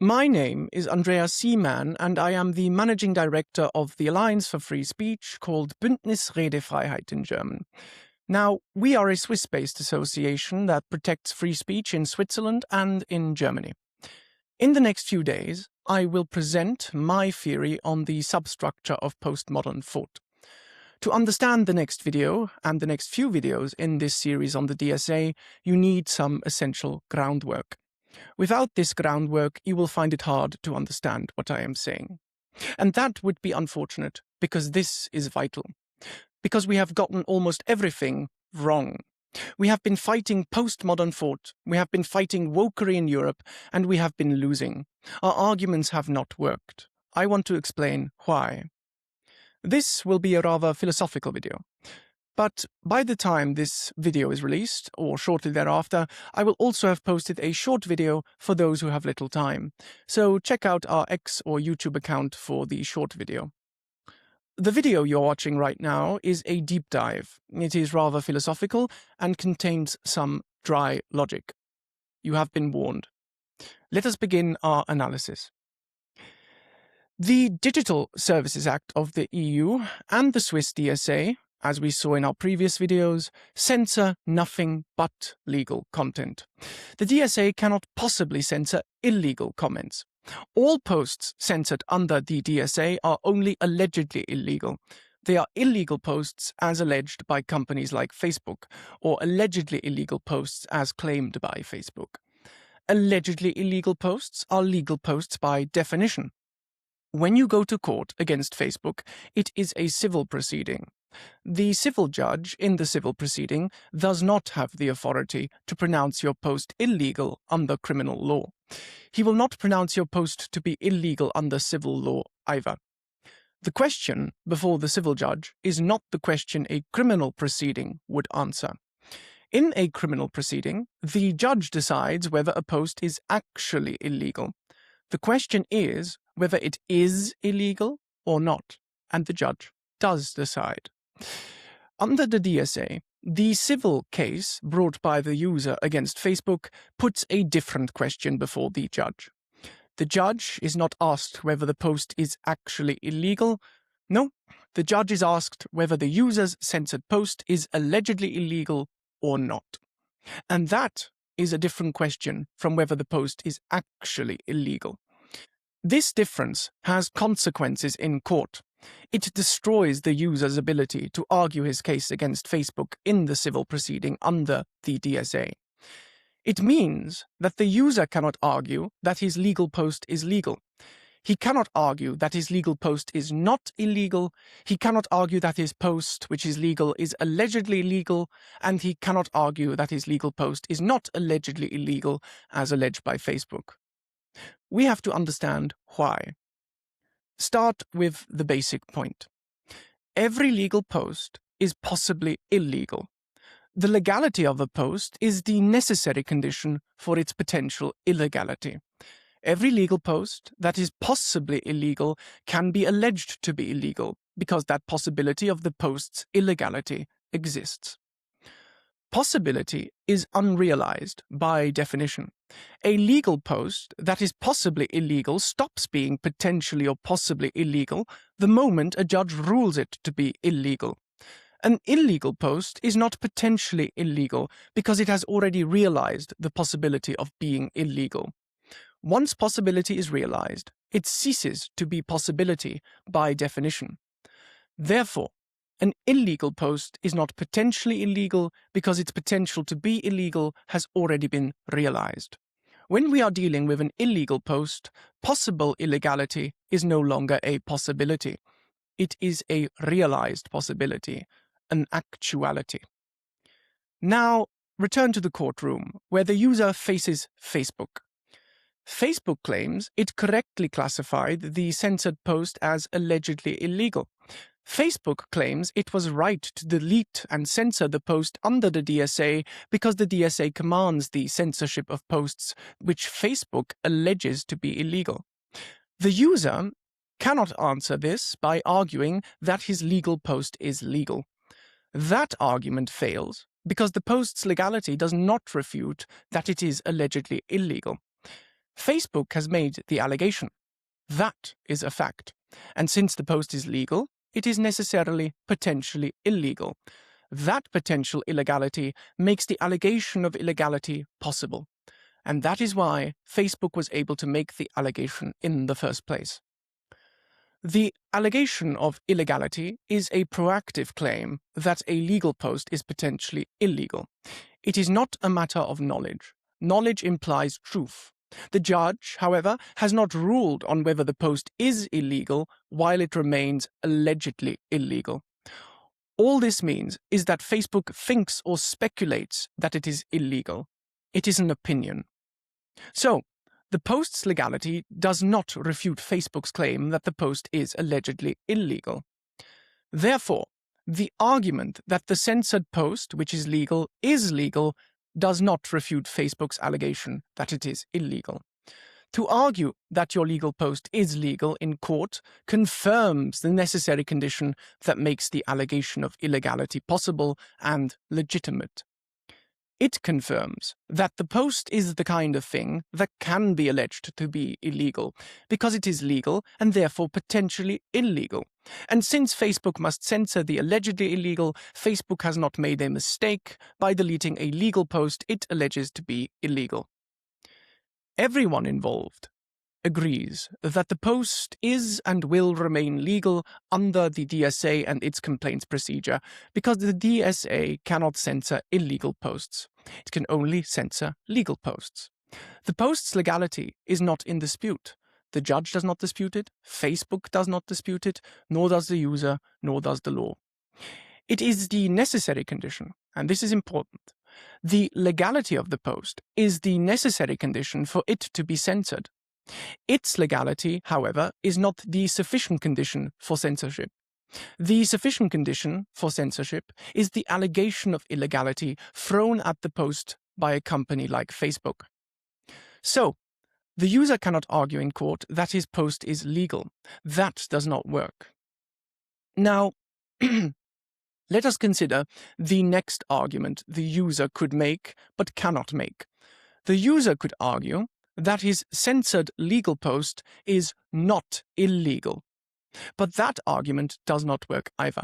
My name is Andrea Seaman, and I am the managing director of the Alliance for Free Speech, called Bündnis Redefreiheit in German. Now, we are a Swiss-based association that protects free speech in Switzerland and in Germany. In the next few days, I will present my theory on the substructure of postmodern thought. To understand the next video and the next few videos in this series on the DSA, you need some essential groundwork. Without this groundwork, you will find it hard to understand what I am saying. And that would be unfortunate, because this is vital. Because we have gotten almost everything wrong. We have been fighting postmodern thought, we have been fighting wokery in Europe, and we have been losing. Our arguments have not worked. I want to explain why. This will be a rather philosophical video. But by the time this video is released, or shortly thereafter, I will also have posted a short video for those who have little time. So check out our X or YouTube account for the short video. The video you're watching right now is a deep dive. It is rather philosophical and contains some dry logic. You have been warned. Let us begin our analysis. The Digital Services Act of the EU and the Swiss DSA, as we saw in our previous videos, censor nothing but legal content. The DSA cannot possibly censor illegal comments. All posts censored under the DSA are only allegedly illegal. They are illegal posts as alleged by companies like Facebook, or allegedly illegal posts as claimed by Facebook. Allegedly illegal posts are legal posts by definition. When you go to court against Facebook, it is a civil proceeding. The civil judge in the civil proceeding does not have the authority to pronounce your post illegal under criminal law. He will not pronounce your post to be illegal under civil law either. The question before the civil judge is not the question a criminal proceeding would answer. In a criminal proceeding, the judge decides whether a post is actually illegal. The question is whether it is illegal or not, and the judge does decide. Under the DSA, the civil case brought by the user against Facebook puts a different question before the judge. The judge is not asked whether the post is actually illegal. No, the judge is asked whether the user's censored post is allegedly illegal or not. And that is a different question from whether the post is actually illegal. This difference has consequences in court. It destroys the user's ability to argue his case against Facebook in the civil proceeding under the DSA. It means that the user cannot argue that his legal post is legal. He cannot argue that his legal post is not illegal. He cannot argue that his post, which is legal, is allegedly legal, and he cannot argue that his legal post is not allegedly illegal, as alleged by Facebook. We have to understand why. Start with the basic point. Every legal post is possibly illegal. The legality of a post is the necessary condition for its potential illegality. Every legal post that is possibly illegal can be alleged to be illegal because that possibility of the post's illegality exists. Possibility is unrealized by definition. A legal post that is possibly illegal stops being potentially or possibly illegal the moment a judge rules it to be illegal. An illegal post is not potentially illegal because it has already realized the possibility of being illegal. Once possibility is realized, it ceases to be possibility by definition. Therefore, an illegal post is not potentially illegal because its potential to be illegal has already been realized. When we are dealing with an illegal post, possible illegality is no longer a possibility. It is a realized possibility, an actuality. Now, return to the courtroom, where the user faces Facebook. Facebook claims it correctly classified the censored post as allegedly illegal. Facebook claims it was right to delete and censor the post under the DSA because the DSA commands the censorship of posts which Facebook alleges to be illegal. The user cannot answer this by arguing that his legal post is legal. That argument fails because the post's legality does not refute that it is allegedly illegal. Facebook has made the allegation. That is a fact. And since the post is legal, it is necessarily potentially illegal. That potential illegality makes the allegation of illegality possible. And that is why Facebook was able to make the allegation in the first place. The allegation of illegality is a proactive claim that a legal post is potentially illegal. It is not a matter of knowledge. Knowledge implies truth. The judge, however, has not ruled on whether the post is illegal while it remains allegedly illegal. All this means is that Facebook thinks or speculates that it is illegal. It is an opinion. So, the post's legality does not refute Facebook's claim that the post is allegedly illegal. Therefore, the argument that the censored post, which is legal, does not refute Facebook's allegation that it is illegal. To argue that your legal post is legal in court confirms the necessary condition that makes the allegation of illegality possible and legitimate. It confirms that the post is the kind of thing that can be alleged to be illegal, because it is legal and therefore potentially illegal. And since Facebook must censor the allegedly illegal, Facebook has not made a mistake by deleting a legal post it alleges to be illegal. Everyone involved agrees that the post is and will remain legal under the DSA and its complaints procedure, because the DSA cannot censor illegal posts. It can only censor legal posts. The post's legality is not in dispute. The judge does not dispute it, Facebook does not dispute it, nor does the user, nor does the law. It is the necessary condition, and this is important. The legality of the post is the necessary condition for it to be censored. Its legality, however, is not the sufficient condition for censorship. The sufficient condition for censorship is the allegation of illegality thrown at the post by a company like Facebook. So, the user cannot argue in court that his post is legal. That does not work. Now, let us consider the next argument the user could make but cannot make. The user could argue that his censored legal post is not illegal. But that argument does not work either.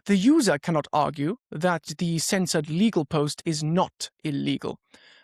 The user cannot argue that the censored legal post is not illegal.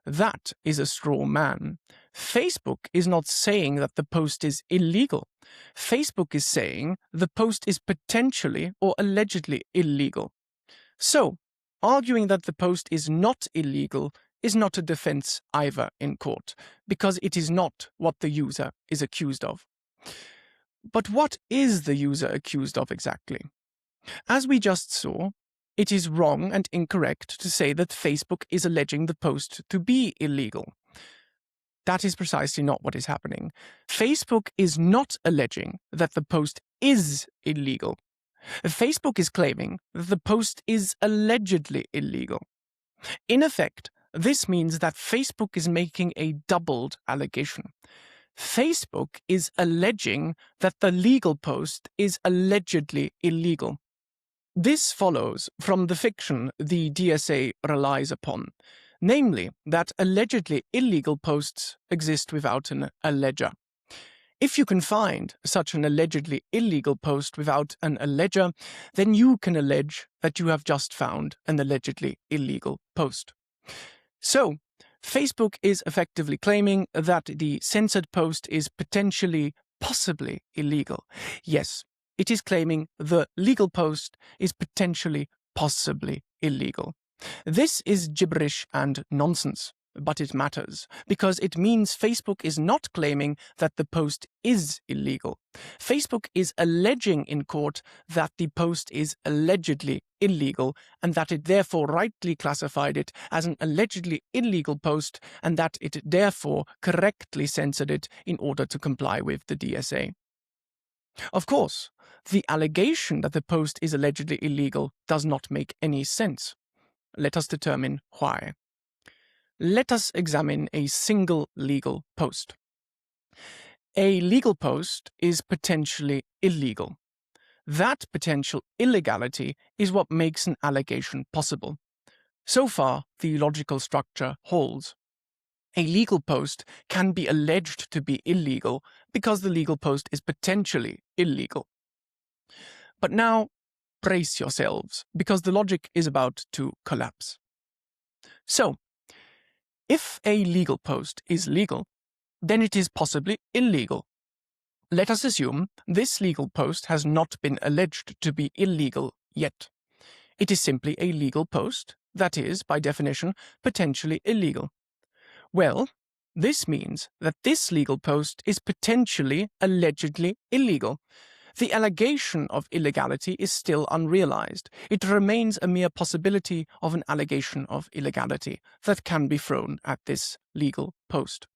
That is a straw man. Facebook is not saying that the post is illegal. Facebook is saying the post is potentially or allegedly illegal. So, arguing that the post is not illegal is not a defense either in court, because it is not what the user is accused of. But what is the user accused of exactly? As we just saw, it is wrong and incorrect to say that Facebook is alleging the post to be illegal. That is precisely not what is happening. Facebook is not alleging that the post is illegal. Facebook is claiming that the post is allegedly illegal. In effect, this means that Facebook is making a doubled allegation. Facebook is alleging that the legal post is allegedly illegal. This follows from the fiction the DSA relies upon, namely that allegedly illegal posts exist without an alleger. If you can find such an allegedly illegal post without an alleger, then you can allege that you have just found an allegedly illegal post. So, Facebook is effectively claiming that the censored post is potentially, possibly illegal. Yes, it is claiming the legal post is potentially, possibly illegal. This is gibberish and nonsense, but it matters, because it means Facebook is not claiming that the post is illegal. Facebook is alleging in court that the post is allegedly illegal, and that it therefore rightly classified it as an allegedly illegal post, and that it therefore correctly censored it in order to comply with the DSA. Of course, the allegation that the post is allegedly illegal does not make any sense. Let us determine why. Let us examine a single legal post. A legal post is potentially illegal. That potential illegality is what makes an allegation possible. So far, the logical structure holds. A legal post can be alleged to be illegal because the legal post is potentially illegal. But now, brace yourselves, because the logic is about to collapse. So, if a legal post is legal, then it is possibly illegal. Let us assume this legal post has not been alleged to be illegal yet. It is simply a legal post, that is, by definition, potentially illegal. Well, this means that this legal post is potentially, allegedly illegal. The allegation of illegality is still unrealized. It remains a mere possibility of an allegation of illegality that can be thrown at this legal post.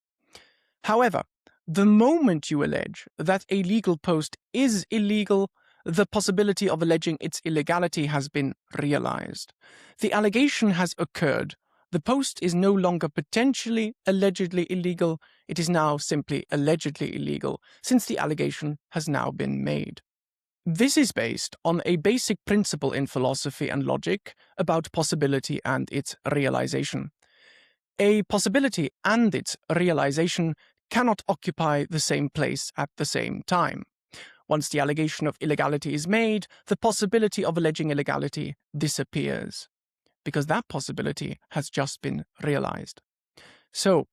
However, the moment you allege that a legal post is illegal, the possibility of alleging its illegality has been realized. The allegation has occurred. The post is no longer potentially allegedly illegal, it is now simply allegedly illegal, since the allegation has now been made. This is based on a basic principle in philosophy and logic about possibility and its realization. A possibility and its realization cannot occupy the same place at the same time. Once the allegation of illegality is made, the possibility of alleging illegality disappears, because that possibility has just been realized. So,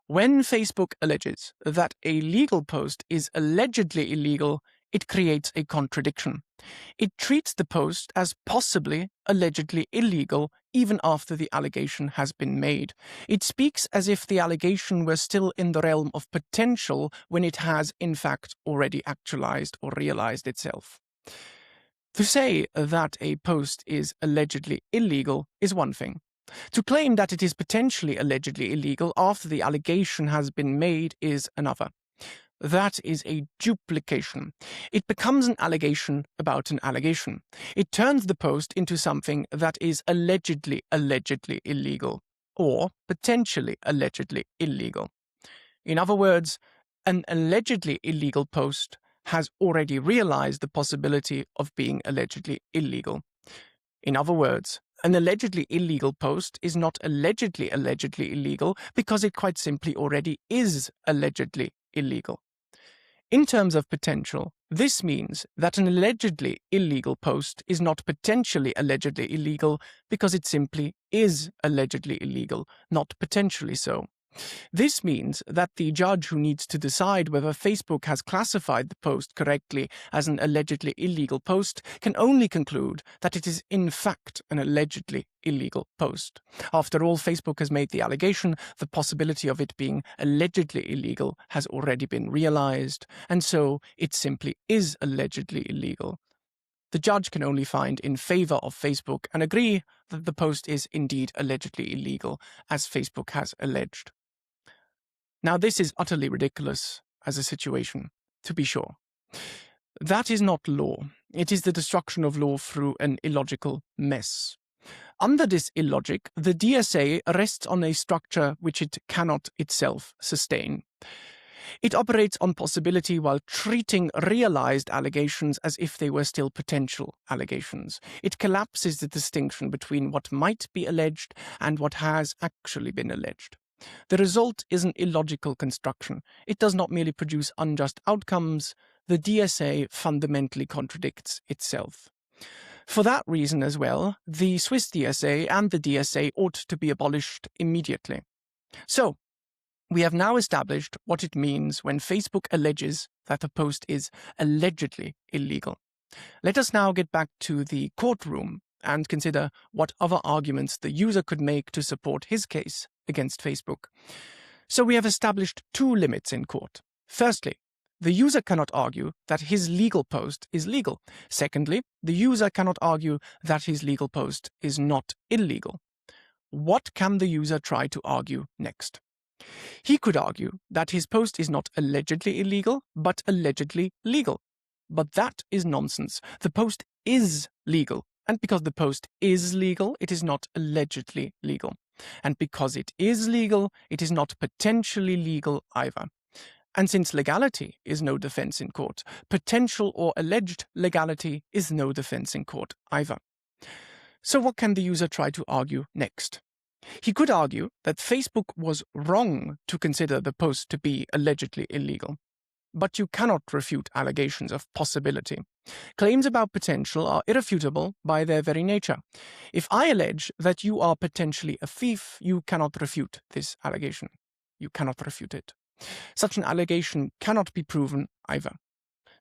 when Facebook alleges that a legal post is allegedly illegal, it creates a contradiction. It treats the post as possibly allegedly illegal even after the allegation has been made. It speaks as if the allegation were still in the realm of potential when it has, in fact, already actualized or realized itself. To say that a post is allegedly illegal is one thing. To claim that it is potentially allegedly illegal after the allegation has been made is another. That is a duplication. It becomes an allegation about an allegation. It turns the post into something that is allegedly illegal, or potentially allegedly illegal. In other words, an allegedly illegal post has already realized the possibility of being allegedly illegal. In other words, an allegedly illegal post is not allegedly illegal because it quite simply already is allegedly illegal. In terms of potential, this means that an allegedly illegal post is not potentially allegedly illegal because it simply is allegedly illegal, not potentially so. This means that the judge who needs to decide whether Facebook has classified the post correctly as an allegedly illegal post can only conclude that it is in fact an allegedly illegal post. After all, Facebook has made the allegation, the possibility of it being allegedly illegal has already been realized, and so it simply is allegedly illegal. The judge can only find in favor of Facebook and agree that the post is indeed allegedly illegal, as Facebook has alleged. Now, this is utterly ridiculous as a situation, to be sure. That is not law. It is the destruction of law through an illogical mess. Under this illogic, the DSA rests on a structure which it cannot itself sustain. It operates on possibility while treating realized allegations as if they were still potential allegations. It collapses the distinction between what might be alleged and what has actually been alleged. The result is an illogical construction. It does not merely produce unjust outcomes. The DSA fundamentally contradicts itself. For that reason as well, the Swiss DSA and the DSA ought to be abolished immediately. So, we have now established what it means when Facebook alleges that a post is allegedly illegal. Let us now get back to the courtroom and consider what other arguments the user could make to support his case against Facebook. So we have established two limits in court. Firstly, the user cannot argue that his legal post is legal. Secondly, the user cannot argue that his legal post is not illegal. What can the user try to argue next? He could argue that his post is not allegedly illegal, but allegedly legal. But that is nonsense. The post is legal. And because the post is legal, it is not allegedly legal. And because it is legal, it is not potentially legal either. And since legality is no defense in court, potential or alleged legality is no defense in court either. So what can the user try to argue next? He could argue that Facebook was wrong to consider the post to be allegedly illegal. But you cannot refute allegations of possibility. Claims about potential are irrefutable by their very nature. If I allege that you are potentially a thief, you cannot refute this allegation. You cannot refute it. Such an allegation cannot be proven either.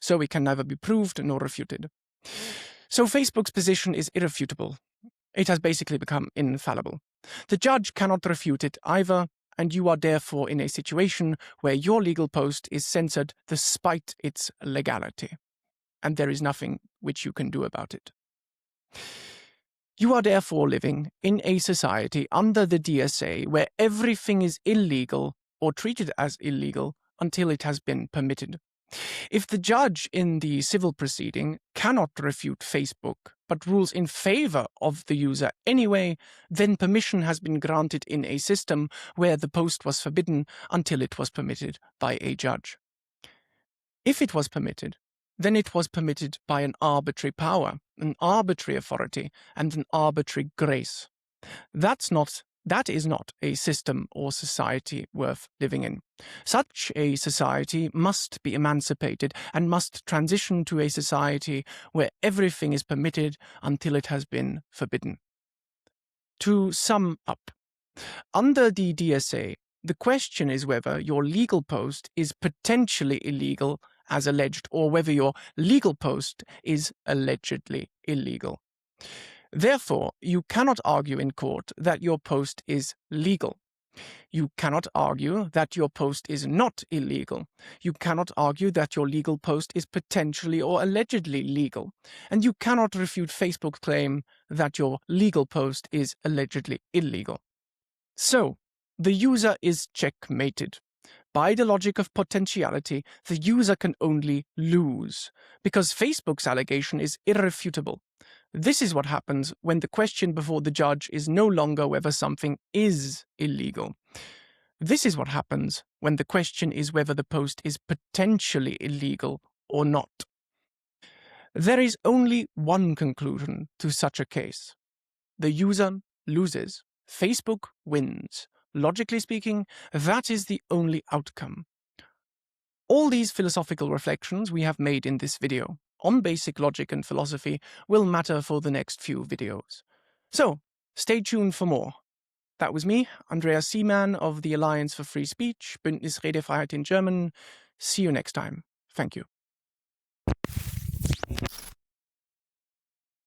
So it can neither be proved nor refuted. So Facebook's position is irrefutable. It has basically become infallible. The judge cannot refute it either, and you are therefore in a situation where your legal post is censored despite its legality, and there is nothing which you can do about it. You are therefore living in a society under the DSA where everything is illegal or treated as illegal until it has been permitted. If the judge in the civil proceeding cannot refute Facebook, but rules in favor of the user anyway, then permission has been granted in a system where the post was forbidden until it was permitted by a judge. If it was permitted, then it was permitted by an arbitrary power, an arbitrary authority, and an arbitrary grace. That is not a system or society worth living in. Such a society must be emancipated and must transition to a society where everything is permitted until it has been forbidden. To sum up, under the DSA, the question is whether your legal post is potentially illegal as alleged, or whether your legal post is allegedly illegal. Therefore, you cannot argue in court that your post is legal. You cannot argue that your post is not illegal. You cannot argue that your legal post is potentially or allegedly legal. And you cannot refute Facebook's claim that your legal post is allegedly illegal. So, the user is checkmated. By the logic of potentiality, the user can only lose, because Facebook's allegation is irrefutable. This is what happens when the question before the judge is no longer whether something is illegal. This is what happens when the question is whether the post is potentially illegal or not. There is only one conclusion to such a case. The user loses. Facebook wins. Logically speaking, that is the only outcome. All these philosophical reflections we have made in this video on basic logic and philosophy will matter for the next few videos. So, stay tuned for more. That was me, Andrea Seaman of the Alliance for Free Speech, Bündnis Redefreiheit in German. See you next time. Thank you.